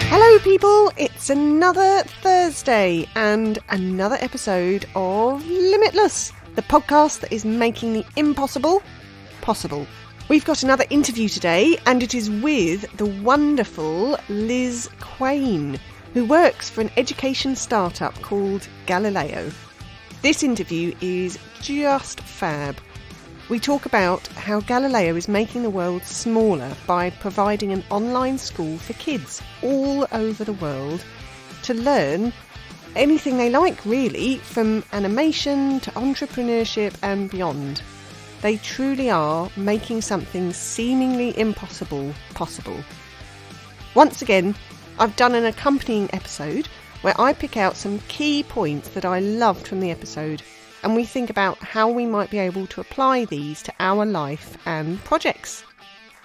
Hello people, it's another Thursday and another episode of Limitless, the podcast that is making the impossible possible. We've got another interview today and it is with the wonderful Lizz Quain, who works for an education startup called Galileo. This interview is just fab. We talk about how Galileo is making the world smaller by providing an online school for kids all over the world to learn anything they like, really, from animation to entrepreneurship and beyond. They truly are making something seemingly impossible possible. Once again, I've done an accompanying episode where I pick out some key points that I loved from the episode, and we think about how we might be able to apply these to our life and projects.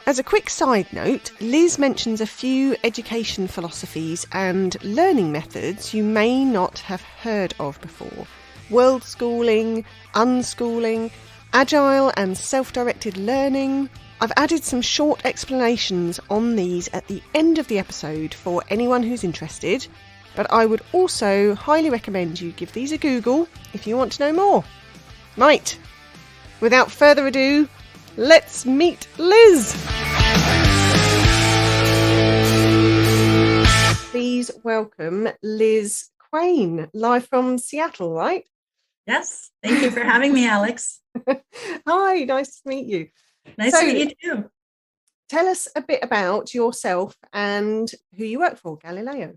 As a quick side note, Liz mentions a few education philosophies and learning methods you may not have heard of before. Worldschooling, unschooling, agile and self-directed learning. I've added some short explanations on these at the end of the episode for anyone who's interested, but I would also highly recommend you give these a Google if you want to know more. Right, without further ado, let's meet Liz. Please welcome Lizz Quain, live from Seattle, right? Yes, thank you for having me, Alex. Hi, nice to meet you. Nice to meet you too. Tell us a bit about yourself and who you work for, Galileo.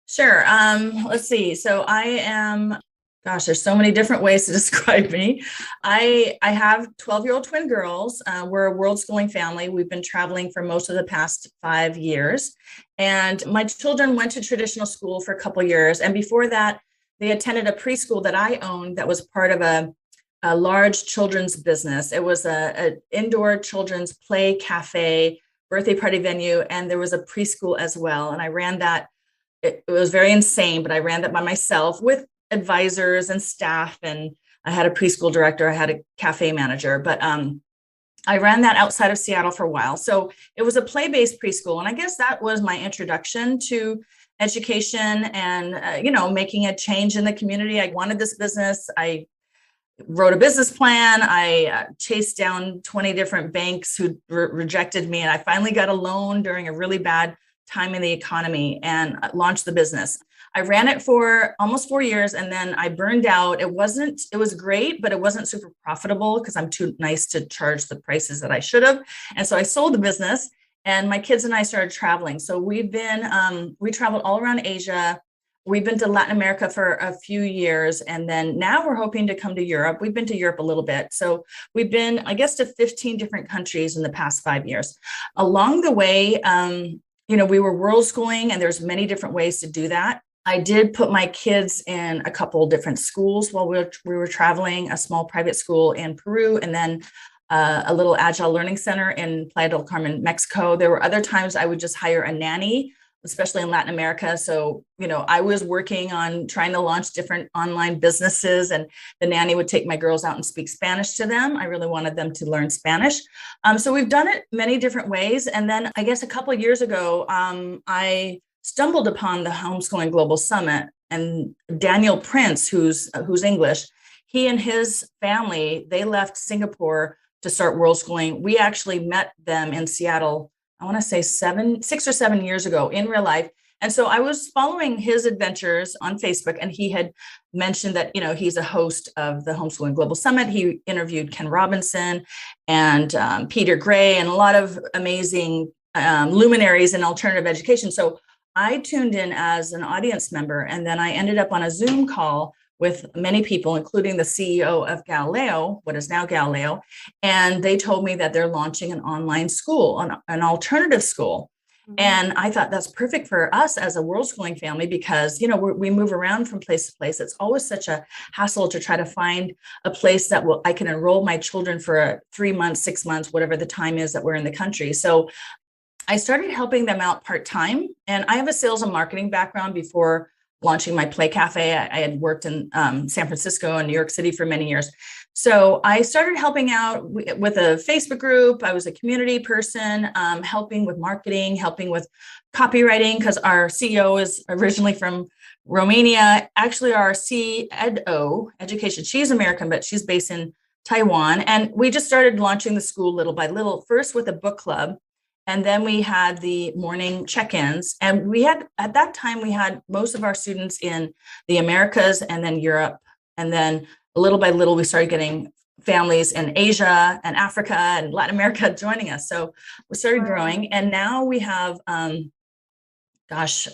Sure. Let's see. So I am, there's so many different ways to describe me. I have 12-year-old twin girls. We're a world schooling family. We've been traveling for most of the past 5 years. And my children went to traditional school for a couple of years. And before that, they attended a preschool that I owned that was part of a large children's business. It was an indoor children's play cafe, birthday party venue, and there was a preschool as well. And I ran that. It was very insane, but I ran that by myself with advisors and staff. And I had a preschool director, I had a cafe manager, but I ran that outside of Seattle for a while. So it was a play-based preschool. And I guess that was my introduction to education and, making a change in the community. I wanted this business. I wrote a business plan. I chased down 20 different banks who rejected me. And I finally got a loan during a really bad time in the economy and launched the business. I ran it for almost 4 years and then I burned out. It was great, but it wasn't super profitable because I'm too nice to charge the prices that I should have. And so I sold the business and my kids and I started traveling. So we traveled all around Asia. We've been to Latin America for a few years. And then now we're hoping to come to Europe. We've been to Europe a little bit. So we've been, I guess, to 15 different countries in the past 5 years. Along the way, we were world schooling and there's many different ways to do that. I did put my kids in a couple different schools while we were traveling, a small private school in Peru, and then a little agile learning center in Playa del Carmen, Mexico. There were other times I would just hire a nanny, especially in Latin America. So, I was working on trying to launch different online businesses and the nanny would take my girls out and speak Spanish to them. I really wanted them to learn Spanish. So we've done it many different ways. And then I guess a couple of years ago, I stumbled upon the Homeschooling Global Summit and Daniel Prince, who's English, he and his family, they left Singapore to start world schooling. We actually met them in Seattle, I want to say 6 or 7 years ago in real life. And so I was following his adventures on Facebook and he had mentioned that, he's a host of the Homeschooling Global Summit. He interviewed Ken Robinson and Peter Gray and a lot of amazing luminaries in alternative education. So I tuned in as an audience member and then I ended up on a Zoom call with many people, including the CEO of Galileo, what is now Galileo. And they told me that they're launching an online school, an alternative school. Mm-hmm. And I thought that's perfect for us as a world schooling family because, we move around from place to place. It's always such a hassle to try to find a place that I can enroll my children for 3 months, 6 months, whatever the time is that we're in the country. So I started helping them out part-time. And I have a sales and marketing background before launching my play cafe. I had worked in San Francisco and New York City for many years. So I started helping out with a Facebook group. I was a community person, helping with marketing, helping with copywriting, because our CEO is originally from Romania. Actually, our CEDO education, she's American, but she's based in Taiwan. And we just started launching the school little by little, first with a book club. And then we had the morning check-ins. And at that time, we had most of our students in the Americas and then Europe. And then little by little, we started getting families in Asia and Africa and Latin America joining us. So we started growing. And now we have,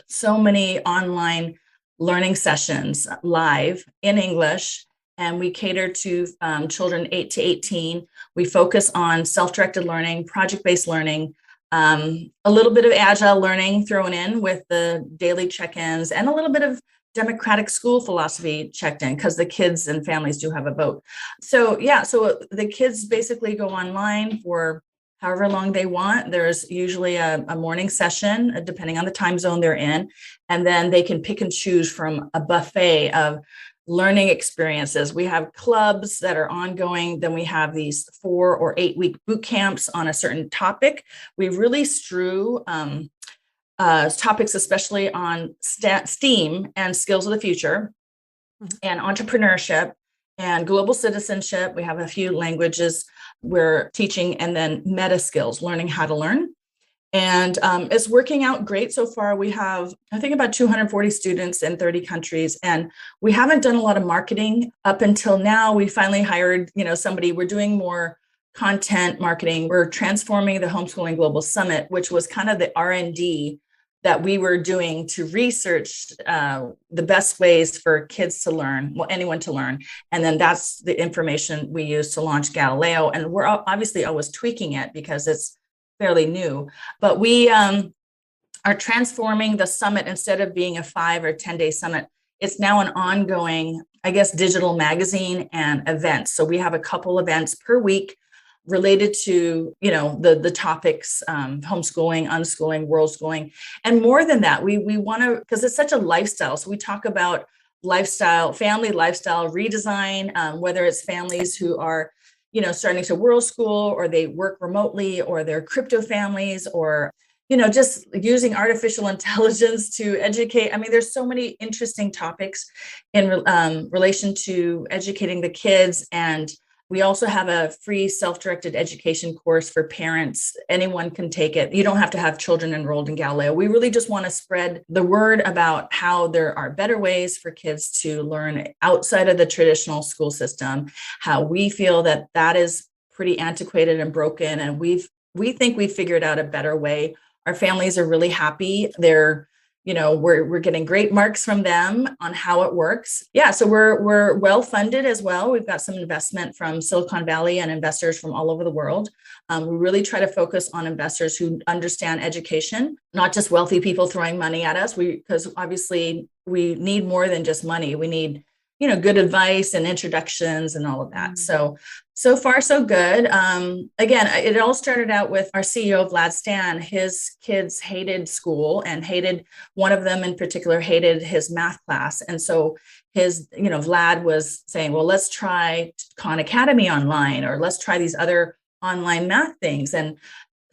so many online learning sessions live in English. And we cater to children 8 to 18. We focus on self-directed learning, project-based learning, a little bit of agile learning thrown in with the daily check-ins, and a little bit of democratic school philosophy checked in, because the kids and families do have a vote. So the kids basically go online for however long they want. There's usually a morning session, depending on the time zone they're in, and then they can pick and choose from a buffet of learning experiences. We have clubs that are ongoing. Then we have these 4 or 8 week boot camps on a certain topic. We really strew topics, especially on STEAM and skills of the future, and entrepreneurship and global citizenship. We have a few languages we're teaching, and then meta skills, learning how to learn. And it's working out great so far. We have, I think, about 240 students in 30 countries, and we haven't done a lot of marketing up until now. We finally hired, somebody. We're doing more content marketing. We're transforming the Homeschooling Global Summit, which was kind of the R&D that we were doing to research the best ways for kids to learn, anyone to learn. And then that's the information we use to launch Galileo. And we're obviously always tweaking it because it's fairly new, but we are transforming the summit. Instead of being a 5 or 10-day summit, it's now an ongoing, digital magazine and events. So we have a couple events per week related to, the topics, homeschooling, unschooling, world schooling. And more than that, we want to, because it's such a lifestyle. So we talk about family lifestyle redesign, whether it's families who are starting to world school, or they work remotely, or they're crypto families, or, just using artificial intelligence to educate. I mean, there's so many interesting topics in relation to educating the kids. And we also have a free self-directed education course for parents. Anyone can take it. You don't have to have children enrolled in Galileo. We really just want to spread the word about how there are better ways for kids to learn outside of the traditional school system, how we feel that is pretty antiquated and broken. And we think we've figured out a better way. Our families are really happy. They're we're getting great marks from them on how it works. Yeah, so we're well funded as well. We've got some investment from Silicon Valley and investors from all over the world. We really try to focus on investors who understand education, not just wealthy people throwing money at us. Because obviously we need more than just money. We need good advice and introductions and all of that. So far, so good. Again, it all started out with our CEO, Vlad Stan. His kids hated school, and one of them in particular hated his math class. And so Vlad was saying, well, let's try Khan Academy online, or let's try these other online math things. And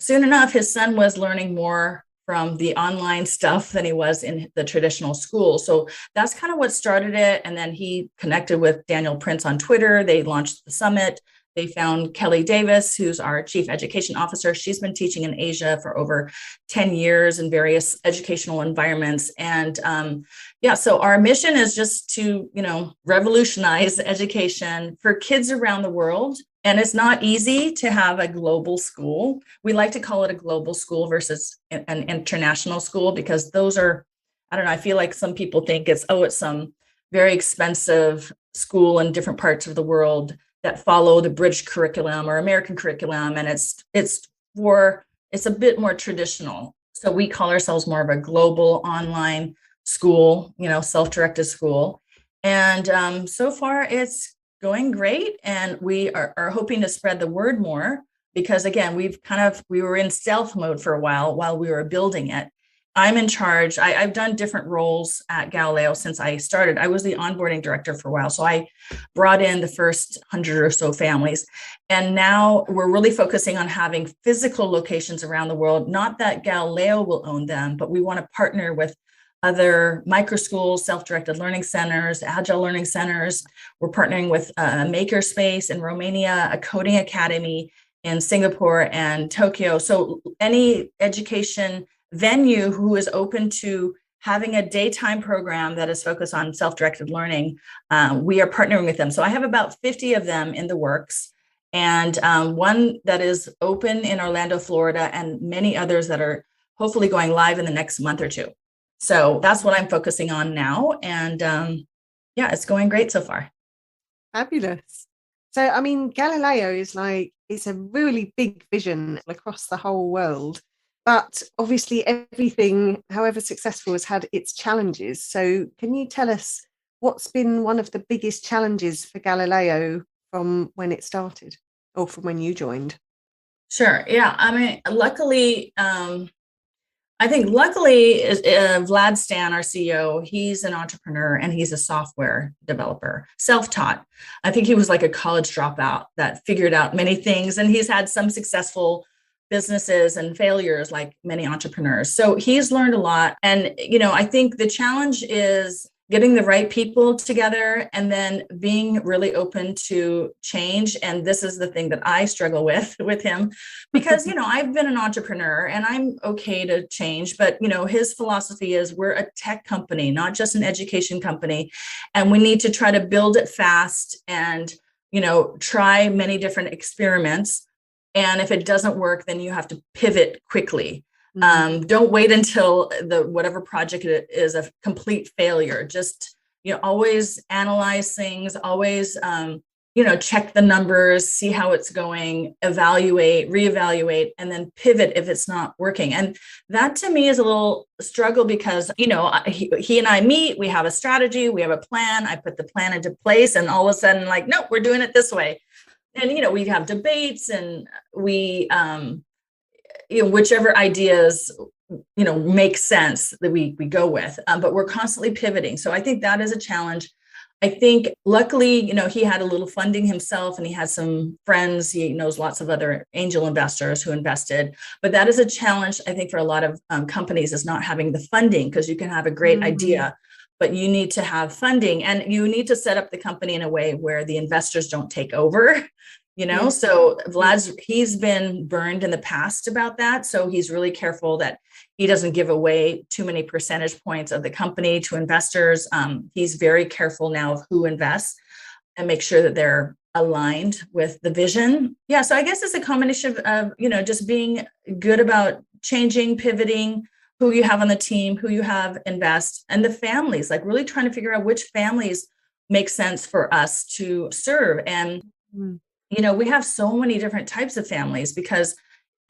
soon enough, his son was learning more from the online stuff than he was in the traditional school. So that's kind of what started it. And then he connected with Daniel Prince on Twitter. They launched the summit. They found Kelly Davis, who's our chief education officer. She's been teaching in Asia for over 10 years in various educational environments. And so our mission is just to, revolutionize education for kids around the world. And it's not easy to have a global school. We like to call it a global school versus an international school, because those are, I feel like some people think it's some very expensive school in different parts of the world that follow the British curriculum or American curriculum. And it's a bit more traditional. So we call ourselves more of a global online school, self-directed school. And so far it's going great. And we are hoping to spread the word more, because again, we were in stealth mode for a while we were building it. I'm in charge. I've done different roles at Galileo since I started. I was the onboarding director for a while. So I brought in the first 100 or so families. And now we're really focusing on having physical locations around the world. Not that Galileo will own them, but we want to partner with other micro schools, self-directed learning centers, agile learning centers. We're partnering with a makerspace in Romania, a coding academy in Singapore and Tokyo. So any education venue who is open to having a daytime program that is focused on self-directed learning, we are partnering with them. So I have about 50 of them in the works, and one that is open in Orlando, Florida, and many others that are hopefully going live in the next month or two. So that's what I'm focusing on now. And yeah, it's going great so far. Fabulous. So, I mean, Galileo is like, it's a really big vision across the whole world. But obviously, everything, however successful, has had its challenges. So can you tell us what's been one of the biggest challenges for Galileo from when it started or from when you joined? Sure. Yeah. I mean, luckily, luckily, Vlad Stan, our CEO, he's an entrepreneur and he's a software developer, self-taught. I think he was like a college dropout that figured out many things, and he's had some successful businesses and failures like many entrepreneurs. So he's learned a lot. And, I think the challenge is getting the right people together and then being really open to change. And this is the thing that I struggle with him, because, I've been an entrepreneur and I'm okay to change, but, his philosophy is we're a tech company, not just an education company. And we need to try to build it fast and, try many different experiments. And if it doesn't work, then you have to pivot quickly. Don't wait until whatever project it is a complete failure. Just, always analyze things, always, check the numbers, see how it's going, evaluate, reevaluate, and then pivot if it's not working. And that to me is a little struggle because, he and I meet, we have a strategy, we have a plan. I put the plan into place and all of a sudden like, no, we're doing it this way. And, we have debates and we, whichever ideas, make sense that we go with, but we're constantly pivoting. So I think that is a challenge. I think luckily, he had a little funding himself and he had some friends. He knows lots of other angel investors who invested, but that is a challenge, I think, for a lot of companies, is not having the funding, because you can have a great idea, but you need to have funding and you need to set up the company in a way where the investors don't take over. So he's been burned in the past about that. So he's really careful that he doesn't give away too many percentage points of the company to investors. He's very careful now of who invests and make sure that they're aligned with the vision. Yeah. So I guess it's a combination of, just being good about changing, pivoting, who you have on the team, who you have invest, and the families, like really trying to figure out which families make sense for us to serve. And we have so many different types of families, because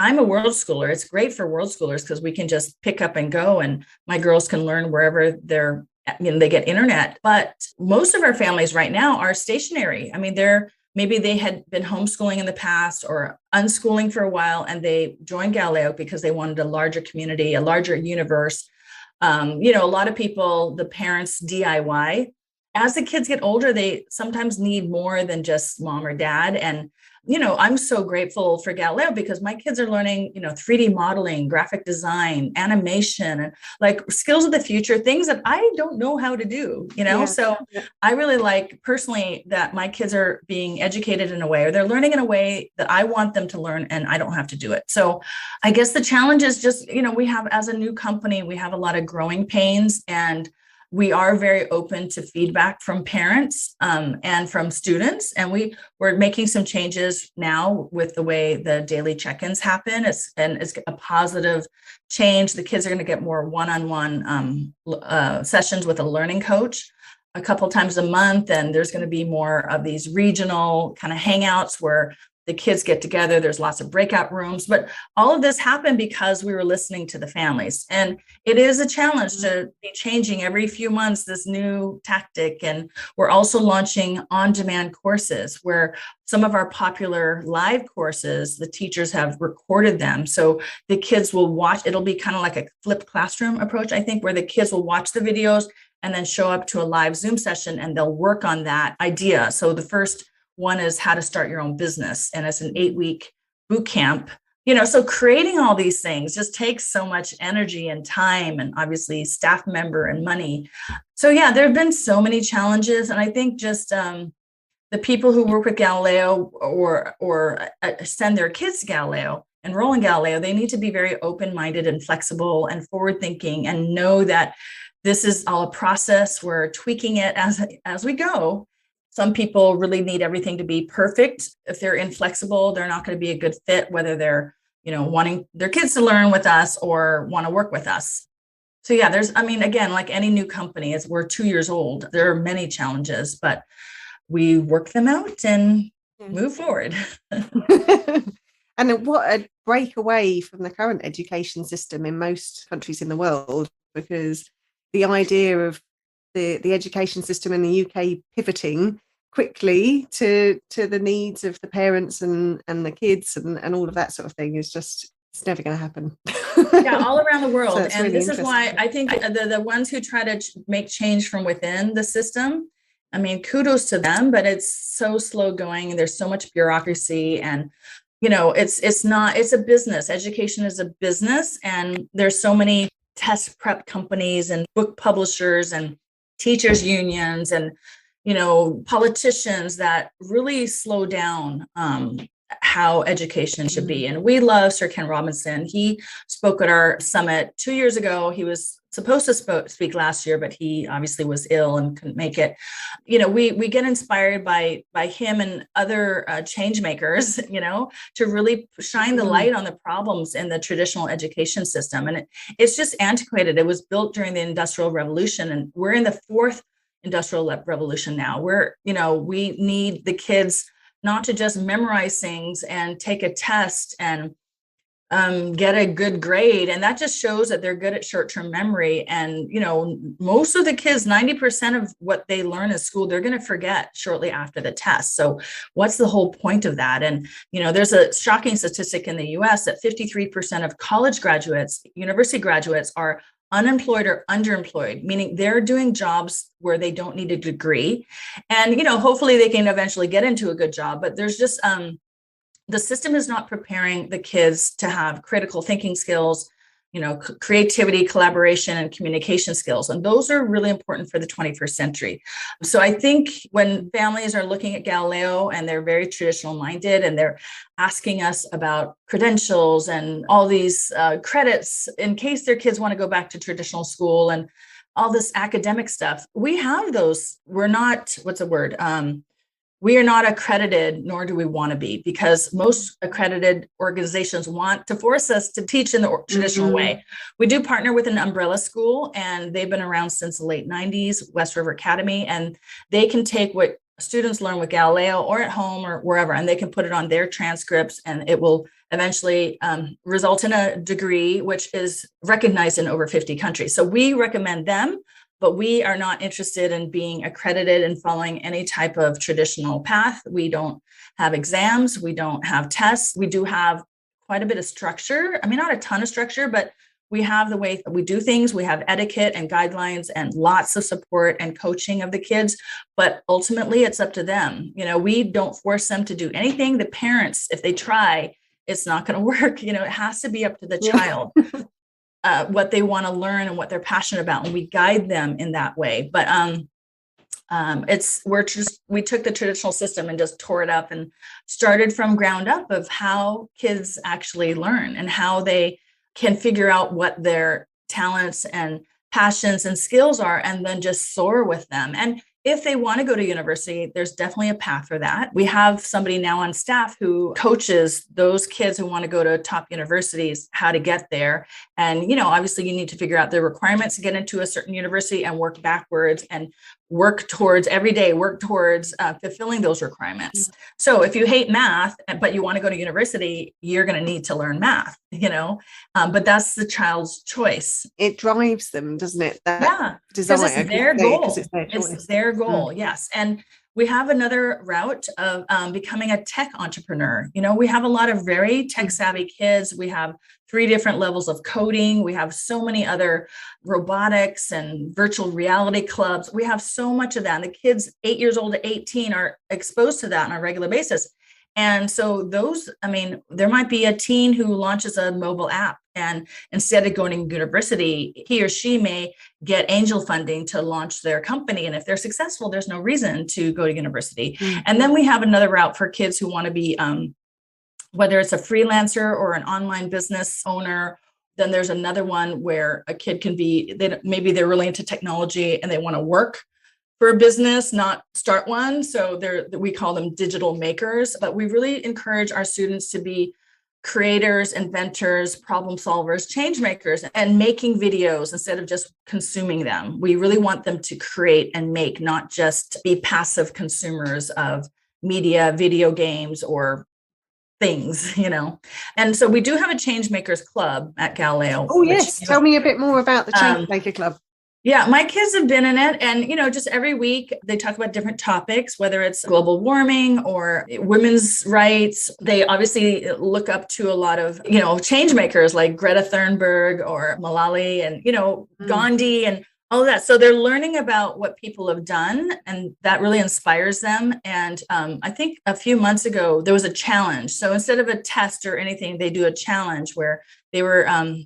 I'm a world schooler. It's great for world schoolers because we can just pick up and go, and my girls can learn wherever they get internet. But most of our families right now are stationary. I mean, maybe they had been homeschooling in the past or unschooling for a while, and they joined Galileo because they wanted a larger community, a larger universe. A lot of people, the parents DIY. As the kids get older, they sometimes need more than just mom or dad. And, I'm so grateful for Galileo because my kids are learning, 3D modeling, graphic design, animation, and like skills of the future, things that I don't know how to do, So I really like personally that my kids are being educated in a way, or they're learning in a way that I want them to learn and I don't have to do it. So I guess the challenge is just, we have, as a new company, we have a lot of growing pains, and we are very open to feedback from parents and from students. And we're making some changes now with the way the daily check-ins happen. It's a positive change. The kids are going to get more one-on-one sessions with a learning coach a couple times a month. And there's going to be more of these regional kind of hangouts where the kids get together. There's lots of breakout rooms, but all of this happened because we were listening to the families. And it is a challenge to be changing every few months this new tactic. And we're also launching on-demand courses where some of our popular live courses, the teachers have recorded them. So the kids will watch, it'll be kind of like a flipped classroom approach, I think, where the kids will watch the videos and then show up to a live Zoom session and they'll work on that idea. So the first one is how to start your own business. And it's an 8-week boot camp. So creating all these things just takes so much energy and time and obviously staff member and money. So yeah, there have been so many challenges. And I think just the people who work with Galileo or send their kids to Galileo, enroll in Galileo, they need to be very open-minded and flexible and forward-thinking and know that this is all a process. We're tweaking it as we go. Some people really need everything to be perfect. If they're inflexible, they're not going to be a good fit, whether they're, wanting their kids to learn with us or want to work with us. So yeah, again, like any new company, as we're 2 years old, there are many challenges, but we work them out and move forward. And what a breakaway from the current education system in most countries in the world, because the idea of the education system in the UK pivoting quickly to the needs of the parents and the kids and all of that sort of thing is just, it's never going to happen. Yeah, all around the world. So and really this is why I think the ones who try to make change from within the system, kudos to them, but it's so slow going. There's so much bureaucracy and it's a business. Education is a business, and there's so many test prep companies and book publishers and teachers unions and politicians that really slow down how education should be. And we love Sir Ken Robinson. He spoke at our summit 2 years ago. He was supposed to speak last year, but he obviously was ill and couldn't make it. We get inspired by him and other change makers, to really shine the light on the problems in the traditional education system. And it's just antiquated. It was built during the Industrial Revolution, and we're in the fourth Industrial Revolution now, where, we need the kids not to just memorize things and take a test and get a good grade. And that just shows that they're good at short-term memory. And, most of the kids, 90% of what they learn in school, they're going to forget shortly after the test. So what's the whole point of that? And, there's a shocking statistic in the US that 53% of college graduates, university graduates, are unemployed or underemployed, meaning they're doing jobs where they don't need a degree. And, hopefully they can eventually get into a good job, but there's just, the system is not preparing the kids to have critical thinking skills, creativity, collaboration, and communication skills. And those are really important for the 21st century. So I think when families are looking at Galileo and they're very traditional minded and they're asking us about credentials and all these credits in case their kids want to go back to traditional school and all this academic stuff, we have those. We're not, we are not accredited, nor do we want to be, because most accredited organizations want to force us to teach in the traditional way. We do partner with an umbrella school, and they've been around since the late 90s, West River Academy, and they can take what students learn with Galileo or at home or wherever, and they can put it on their transcripts, and it will eventually result in a degree which is recognized in over 50 countries. So we recommend them, but we are not interested in being accredited and following any type of traditional path. We don't have exams. We don't have tests. We do have quite a bit of structure. Not a ton of structure, but we have the way that we do things. We have etiquette and guidelines and lots of support and coaching of the kids. But ultimately, it's up to them. We don't force them to do anything. The parents, if they try, it's not going to work. It has to be up to the child. What they want to learn and what they're passionate about, and we guide them in that way. But we took the traditional system and just tore it up and started from ground up of how kids actually learn and how they can figure out what their talents and passions and skills are, and then just soar with them. And if they want to go to university, there's definitely a path for that. We have somebody now on staff who coaches those kids who want to go to top universities, how to get there. And, obviously you need to figure out the requirements to get into a certain university and work backwards. And work towards fulfilling those requirements. So if you hate math, but you want to go to university, you're going to need to learn math, but that's the child's choice. It drives them, doesn't it? Because it's their goal. It's their goal. Yes. And we have another route of becoming a tech entrepreneur. We have a lot of very tech savvy kids. We have 3 different levels of coding. We have so many other robotics and virtual reality clubs. We have so much of that. And the kids 8 years old to 18 are exposed to that on a regular basis. And so there might be a teen who launches a mobile app, and instead of going to university, he or she may get angel funding to launch their company. And if they're successful, there's no reason to go to university. And then we have another route for kids who want to be, whether it's a freelancer or an online business owner. Then there's another one where a kid can be, maybe they're really into technology and they want to work for a business, not start one. So we call them digital makers, but we really encourage our students to be creators, inventors, problem solvers, change makers, and making videos instead of just consuming them. We really want them to create and make, not just be passive consumers of media, video games, or things, And so we do have a change makers club at Galileo. Oh, yes. Tell me a bit more about the change maker club. Yeah, my kids have been in it. And, just every week they talk about different topics, whether it's global warming or women's rights. They obviously look up to a lot of, change makers like Greta Thunberg or Malala and, Gandhi and all of that. So they're learning about what people have done, and that really inspires them. And I think a few months ago, there was a challenge. So instead of a test or anything, they do a challenge where they were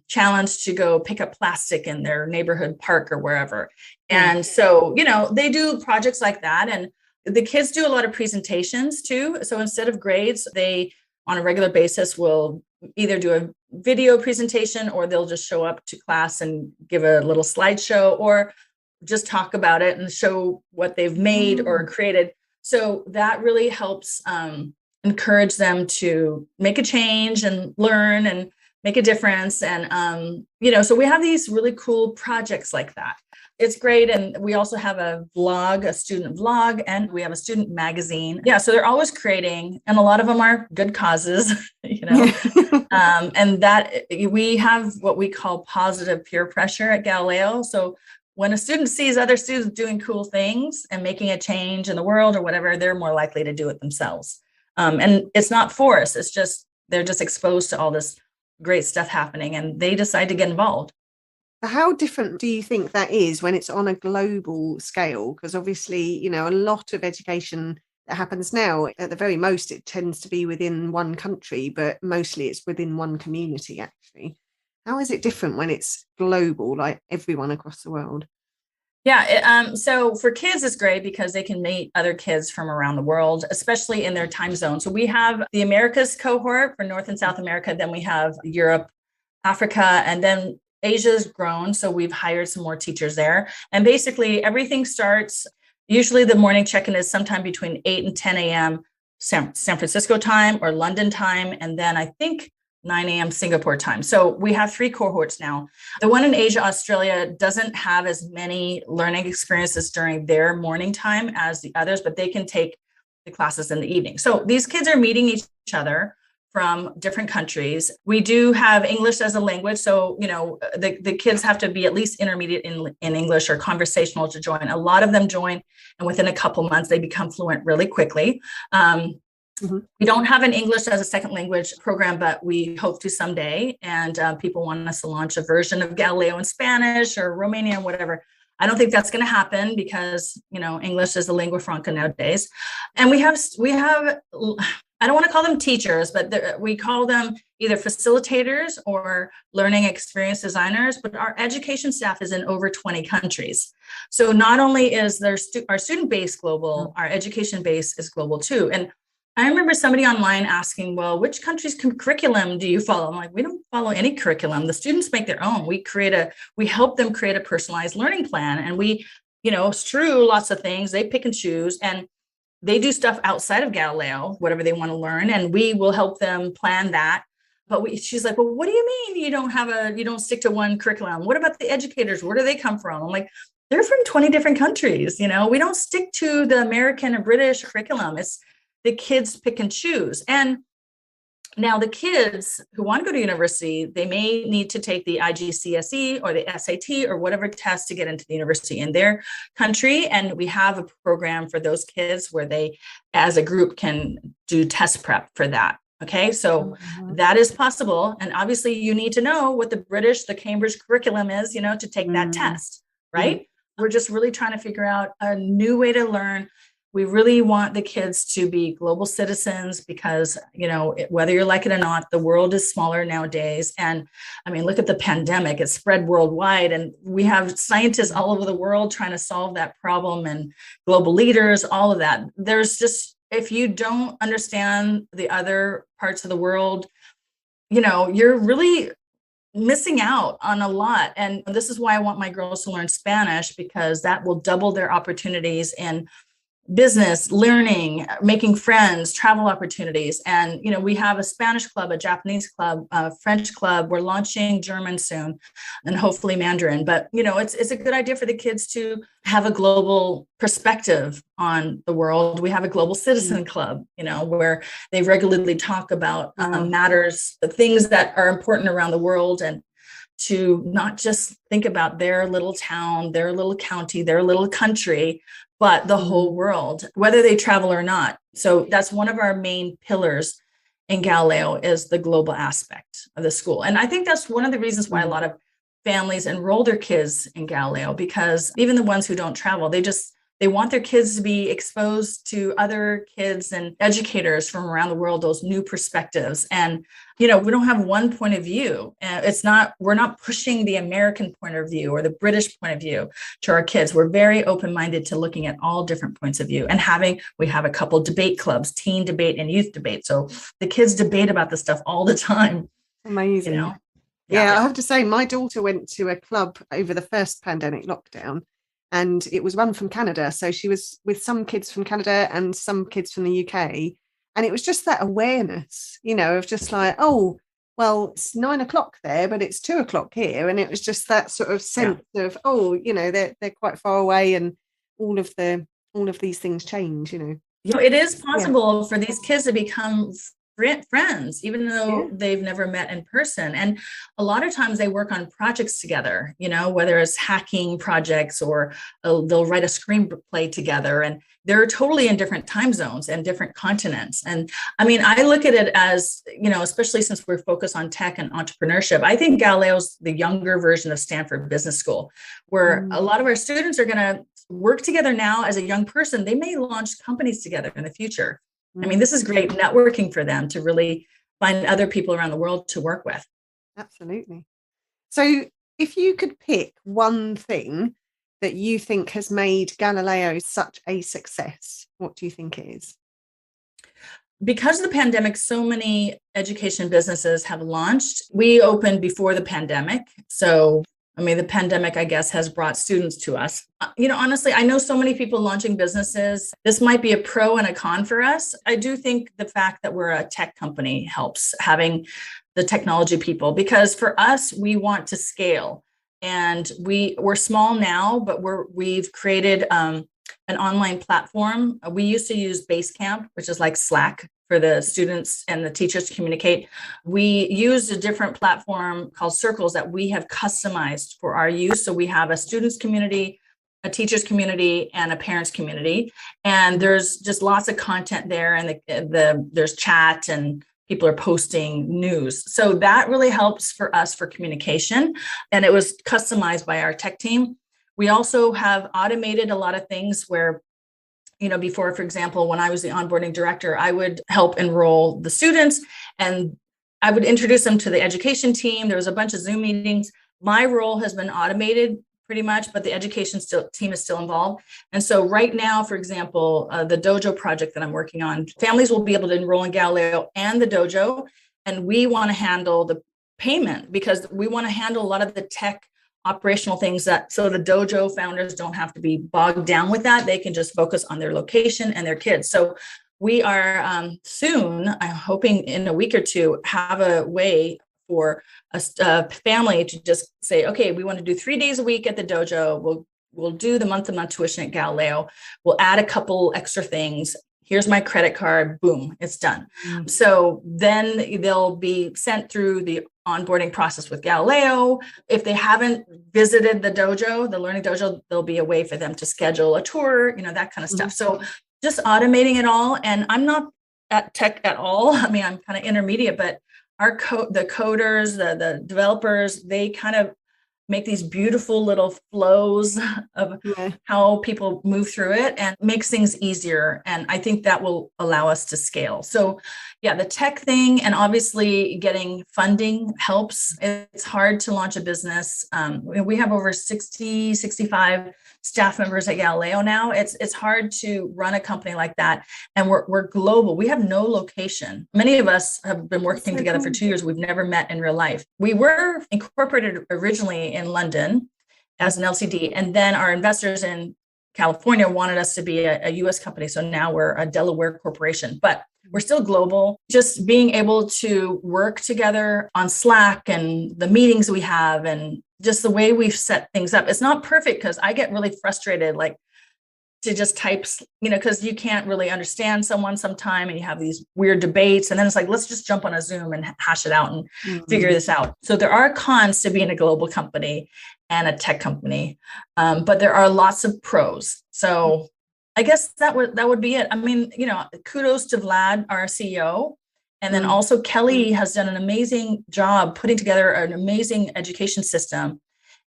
challenged to go pick up plastic in their neighborhood park or wherever. And so, they do projects like that. And the kids do a lot of presentations too. So instead of grades, they on a regular basis will either do a video presentation, or they'll just show up to class and give a little slideshow, or just talk about it and show what they've made or created. So that really helps encourage them to make a change and learn and make a difference. And, so we have these really cool projects like that. It's great. And we also have a vlog, a student vlog, and we have a student magazine. Yeah. So they're always creating, and a lot of them are good causes, and that we have what we call positive peer pressure at Galileo. So when a student sees other students doing cool things and making a change in the world or whatever, they're more likely to do it themselves. And it's not forced. It's just, they're just exposed to all this great stuff happening and they decide to get involved. How different do you think that is when it's on a global scale? Because obviously, a lot of education that happens now, at the very most, it tends to be within one country, but mostly it's within one community, actually. How is it different when it's global, like everyone across the world? Yeah. So for kids, it's great because they can meet other kids from around the world, especially in their time zone. So we have the Americas cohort for North and South America. Then we have Europe, Africa, and then Asia's grown. So we've hired some more teachers there. And basically everything starts, usually the morning check-in is sometime between 8 and 10 a.m. San Francisco time or London time. And then I think 9 a.m. Singapore time. So we have 3 cohorts now. The one in Asia, Australia doesn't have as many learning experiences during their morning time as the others, but they can take the classes in the evening. So these kids are meeting each other from different countries. We do have English as a language. So, the kids have to be at least intermediate in English or conversational to join. A lot of them join, and within a couple months, they become fluent really quickly. We don't have an English as a second language program, but we hope to someday. And people want us to launch a version of Galileo in Spanish or Romanian, whatever. I don't think that's going to happen because, English is a lingua franca nowadays. And we have, I don't want to call them teachers, but we call them either facilitators or learning experience designers, but our education staff is in over 20 countries. So not only is our student base global, our education base is global too. And I remember somebody online asking, well, which country's curriculum do you follow? I'm like, we don't follow any curriculum. The students make their own. We help them create a personalized learning plan. And we, strew lots of things. They pick and choose. And they do stuff outside of Galileo, whatever they want to learn, and we will help them plan that. But she's like, well, what do you mean you don't stick to one curriculum? What about the educators? Where do they come from? I'm like, they're from 20 different countries. We don't stick to the American or British curriculum. It's the kids pick and choose. And now the kids who want to go to university, they may need to take the IGCSE or the SAT or whatever test to get into the university in their country. And we have a program for those kids where they, as a group, can do test prep for that. Okay, so that is possible. And obviously you need to know what the Cambridge curriculum is, to take that test, right? We're just really trying to figure out a new way to learn. We really want the kids to be global citizens because, whether you like it or not, the world is smaller nowadays. And I mean, look at the pandemic, it's spread worldwide. And we have scientists all over the world trying to solve that problem and global leaders, all of that. There's just, if you don't understand the other parts of the world, you're really missing out on a lot. And this is why I want my girls to learn Spanish, because that will double their opportunities in business, learning, making friends, travel opportunities. And, we have a Spanish club, a Japanese club, a French club. We're launching German soon and hopefully Mandarin. But, it's a good idea for the kids to have a global perspective on the world. We have a global citizen club, where they regularly talk about matters, the things that are important around the world, and to not just think about their little town, their little county, their little country, but the whole world, whether they travel or not. So that's one of our main pillars in Galileo, is the global aspect of the school. And I think that's one of the reasons why a lot of families enroll their kids in Galileo, because even the ones who don't travel, they want their kids to be exposed to other kids and educators from around the world, those new perspectives. And, we don't have one point of view. We're not pushing the American point of view or the British point of view to our kids. We're very open-minded to looking at all different points of view, and we have a couple debate clubs, teen debate and youth debate. So the kids debate about this stuff all the time. Amazing. Yeah, I have to say, my daughter went to a club over the first pandemic lockdown, and it was run from Canada. So she was with some kids from Canada and some kids from the UK. And it was just that awareness, of just like, oh, well, it's 9 o'clock there, but it's 2 o'clock here. And it was just that sort of sense of, oh, they're quite far away, and all of these things change, It is possible for these kids to become friends, even though they've never met in person. And a lot of times they work on projects together, whether it's hacking projects or they'll write a screenplay together, and they're totally in different time zones and different continents. And I mean, I look at it as, especially since we're focused on tech and entrepreneurship, I think Galileo's the younger version of Stanford Business School, where a lot of our students are going to work together now as a young person. They may launch companies together in the future. I mean, this is great networking for them to really find other people around the world to work with. Absolutely. So if you could pick one thing that you think has made Galileo such a success, what do you think it is? Because of the pandemic, so many education businesses have launched. We opened before the pandemic. So the pandemic, I guess, has brought students to us. Honestly, I know so many people launching businesses. This might be a pro and a con for us. I do think the fact that we're a tech company helps, having the technology people, because for us, we want to scale. And we're small now, but we've created an online platform. We used to use Basecamp, which is like Slack for the students and the teachers to communicate. We used a different platform called Circles that we have customized for our use. So we have a students community, a teachers community, and a parents community. And there's just lots of content there, and there's chat, and people are posting news. So that really helps for us for communication. And it was customized by our tech team. We also have automated a lot of things where, before, for example, when I was the onboarding director, I would help enroll the students and I would introduce them to the education team. There was a bunch of Zoom meetings. My role has been automated pretty much, but the education team is still involved. And so right now, for example, the dojo project that I'm working on, families will be able to enroll in Galileo and the dojo. And we want to handle the payment, because we want to handle a lot of the tech operational things, so the dojo founders don't have to be bogged down with that. They can just focus on their location and their kids. So we are soon, I'm hoping in a week or two, have a way for a family to just say, okay, we want to do 3 days a week at the dojo. We'll we'll do the month-to-month tuition at Galileo. We'll add a couple extra things. Here's my credit card. Boom, it's done. So then they'll be sent through the onboarding process with Galileo. If they haven't visited the dojo, the learning dojo, there'll be a way for them to schedule a tour, that kind of stuff. So just automating it all. And I'm not at tech at all. I mean, I'm kind of intermediate, but the coders, the developers, they kind of make these beautiful little flows of how people move through it and makes things easier. And I think that will allow us to scale. So yeah, the tech thing and obviously getting funding helps. It's hard to launch a business. We have over 60, 65 staff members at Galileo now. It's hard to run a company like that. And we're global. We have no location. Many of us have been working together for 2 years. We've never met in real life. We were incorporated originally in London as an LCD. And then our investors in California wanted us to be a US company. So now we're a Delaware corporation, but we're still global. Just being able to work together on Slack and the meetings we have and just the way we've set things up. It's not perfect because I get really frustrated, like to just type, because you can't really understand someone sometime and you have these weird debates. And then it's like, let's just jump on a Zoom and hash it out and figure this out. So there are cons to being a global company and a tech company, but there are lots of pros. So I guess that would be it. I mean, kudos to Vlad, our CEO. And then also Kelly has done an amazing job putting together an amazing education system.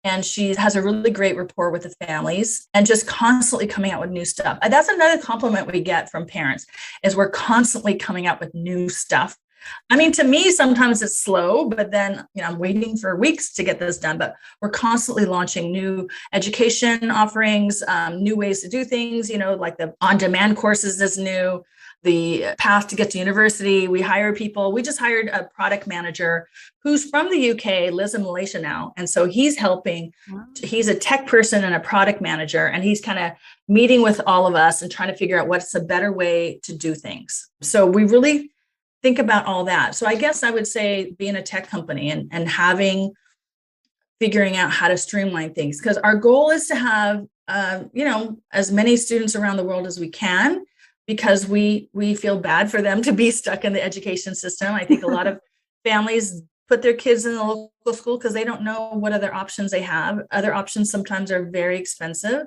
And she has a really great rapport with the families and just constantly coming out with new stuff. And that's another compliment we get from parents is we're constantly coming out with new stuff. I mean, to me, sometimes it's slow, but then, I'm waiting for weeks to get this done, but we're constantly launching new education offerings, new ways to do things, like the on-demand courses is new. The path to get to university, we hire people. We just hired a product manager who's from the UK, lives in Malaysia now. And so he's helping. He's a tech person and a product manager, and he's kind of meeting with all of us and trying to figure out what's a better way to do things. So we really think about all that. So I guess I would say being a tech company and figuring out how to streamline things, because our goal is to have, as many students around the world as we can, because we feel bad for them to be stuck in the education system. I think a lot of families put their kids in the local school because they don't know what other options they have. Other options sometimes are very expensive.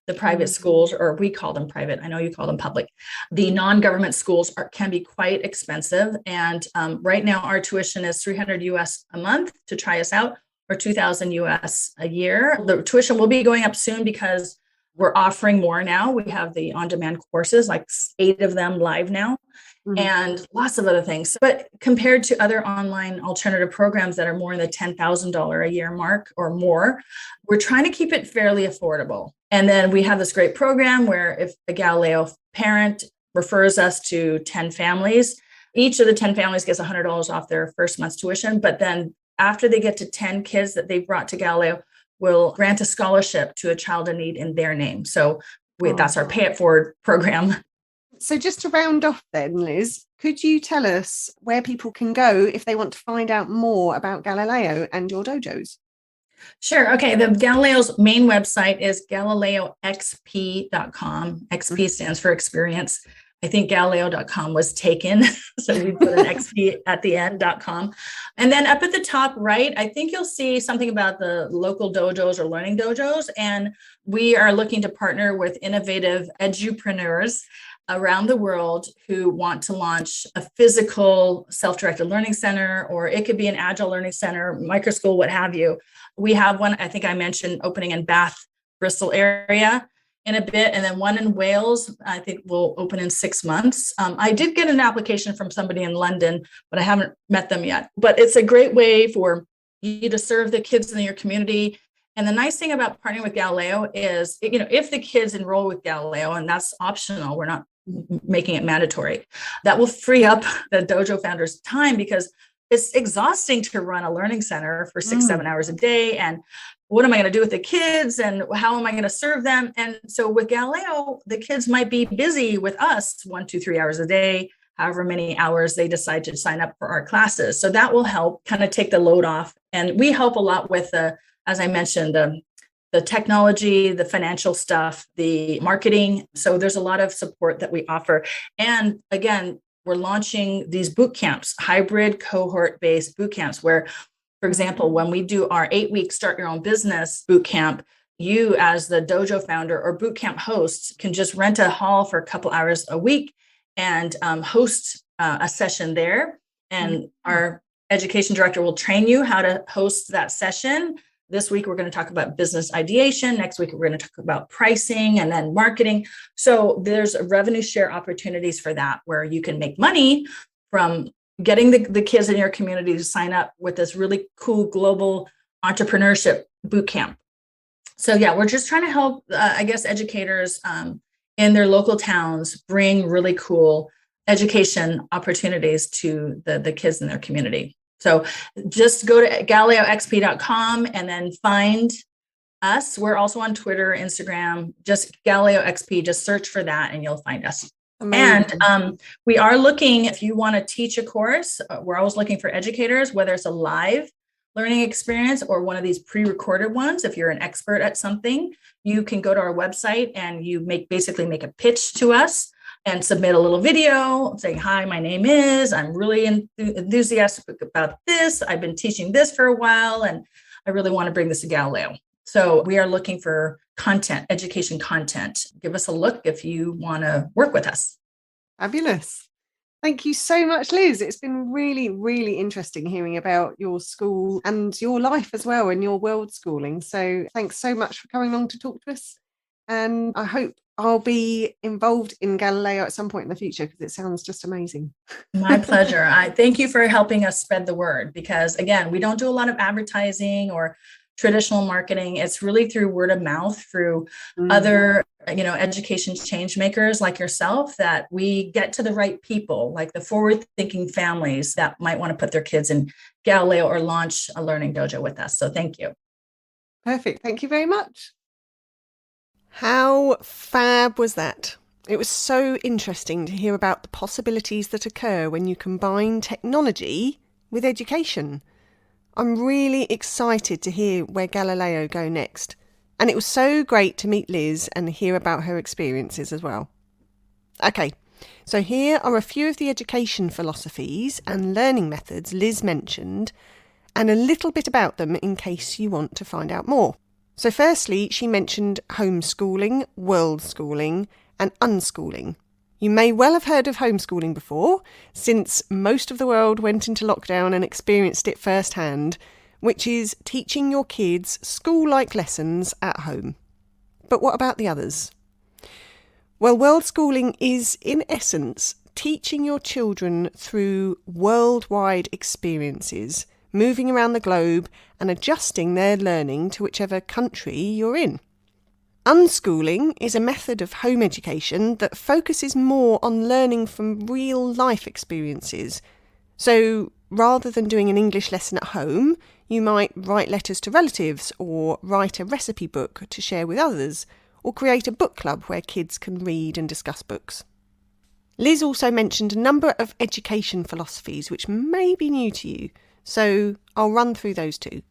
The private schools, or we call them private, I know you call them public. The non-government schools can be quite expensive. And right now our tuition is $300 US a month to try us out, or $2,000 US a year. The tuition will be going up soon because we're offering more now. We have the on-demand courses, like 8 of them live now, and lots of other things. But compared to other online alternative programs that are more in the $10,000 a year mark or more, we're trying to keep it fairly affordable. And then we have this great program where if a Galileo parent refers us to 10 families, each of the 10 families gets $100 off their first month's tuition. But then after they get to 10 kids that they've brought to Galileo, will grant a scholarship to a child in need in their name. So that's our Pay It Forward program. So just to round off then, Liz, could you tell us where people can go if they want to find out more about Galileo and your dojos? Sure. Okay. The Galileo's main website is galileoxp.com. XP stands for experience. I think Galileo.com was taken. So we put an XP at the end.com. And then up at the top right, I think you'll see something about the local dojos or learning dojos. And we are looking to partner with innovative edupreneurs around the world who want to launch a physical self-directed learning center, or it could be an agile learning center, microschool, what have you. We have one, I think I mentioned, opening in Bath, Bristol area in a bit, and then one in Wales, I think will open in 6 months. I did get an application from somebody in London, but I haven't met them yet. But it's a great way for you to serve the kids in your community. And the nice thing about partnering with Galileo is, if the kids enroll with Galileo, and that's optional, we're not making it mandatory, that will free up the dojo founders' time, because it's exhausting to run a learning center for 6-7 hours a day. And what am I going to do with the kids, and how am I going to serve them? And so with Galileo, the kids might be busy with us 1, 2, 3 hours a day, however many hours they decide to sign up for our classes. So that will help kind of take the load off. And we help a lot with as I mentioned, the technology, the financial stuff, the marketing. So there's a lot of support that we offer. And again, we're launching these boot camps, hybrid cohort-based boot camps, where, for example, when we do our 8-week Start Your Own Business boot camp, you as the dojo founder or boot camp host can just rent a hall for a couple hours a week and host a session there. And our education director will train you how to host that session. This week, we're going to talk about business ideation. Next week, we're going to talk about pricing and then marketing. So there's revenue share opportunities for that, where you can make money from getting the kids in your community to sign up with this really cool global entrepreneurship boot camp. So yeah, we're just trying to help, educators in their local towns bring really cool education opportunities to the kids in their community. So just go to galileoxp.com and then find us. We're also on Twitter, Instagram, just Galileo XP, just search for that and you'll find us. Amazing. And we are looking, if you want to teach a course, we're always looking for educators, whether it's a live learning experience or one of these pre-recorded ones. If you're an expert at something, you can go to our website and you basically make a pitch to us and submit a little video saying, hi, my name is, I'm really enthusiastic about this. I've been teaching this for a while, and I really want to bring this to Galileo. So we are looking for content, education content. Give us a look if you want to work with us. Fabulous. Thank you so much, Liz. It's been really, really interesting hearing about your school and your life as well and your world schooling. So thanks so much for coming along to talk to us. And I hope I'll be involved in Galileo at some point in the future, because it sounds just amazing. My pleasure. I thank you for helping us spread the word, because again, we don't do a lot of advertising or traditional marketing. It's really through word of mouth, through other, education change makers like yourself, that we get to the right people, like the forward-thinking families that might want to put their kids in Galileo or launch a learning dojo with us. So thank you. Perfect. Thank you very much. How fab was that? It was so interesting to hear about the possibilities that occur when you combine technology with education. I'm really excited to hear where Galileo go next. And it was so great to meet Liz and hear about her experiences as well. Okay, so here are a few of the education philosophies and learning methods Liz mentioned, and a little bit about them in case you want to find out more. So firstly, she mentioned homeschooling, world schooling, and unschooling. You may well have heard of homeschooling before, since most of the world went into lockdown and experienced it firsthand, which is teaching your kids school-like lessons at home. But what about the others? Well, world schooling is, in essence, teaching your children through worldwide experiences, moving around the globe and adjusting their learning to whichever country you're in. Unschooling is a method of home education that focuses more on learning from real life experiences. So rather than doing an English lesson at home, you might write letters to relatives or write a recipe book to share with others, or create a book club where kids can read and discuss books. Liz also mentioned a number of education philosophies which may be new to you, so I'll run through those too.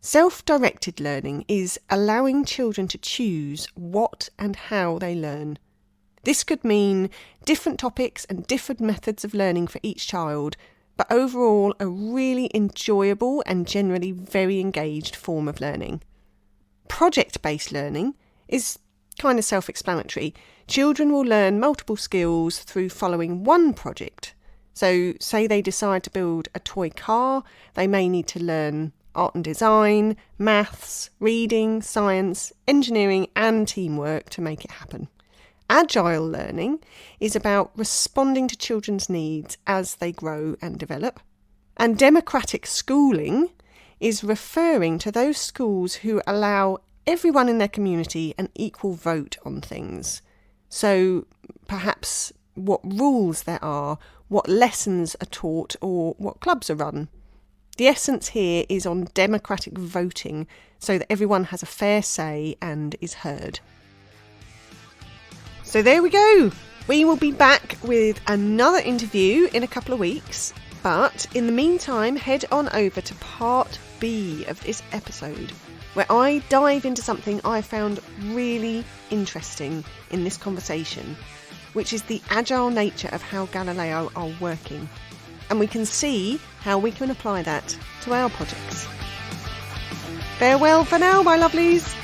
Self-directed learning is allowing children to choose what and how they learn. This could mean different topics and different methods of learning for each child, but overall a really enjoyable and generally very engaged form of learning. Project-based learning is kind of self-explanatory. Children will learn multiple skills through following one project. So say they decide to build a toy car, they may need to learn art and design, maths, reading, science, engineering and teamwork to make it happen. Agile learning is about responding to children's needs as they grow and develop. And democratic schooling is referring to those schools who allow everyone in their community an equal vote on things. So perhaps what rules there are, what lessons are taught, or what clubs are run. The essence here is on democratic voting so that everyone has a fair say and is heard. So there we go. We will be back with another interview in a couple of weeks. But in the meantime, head on over to Part B of this episode, where I dive into something I found really interesting in this conversation, which is the agile nature of how Galileo are working. And we can see how we can apply that to our projects. Farewell for now, my lovelies.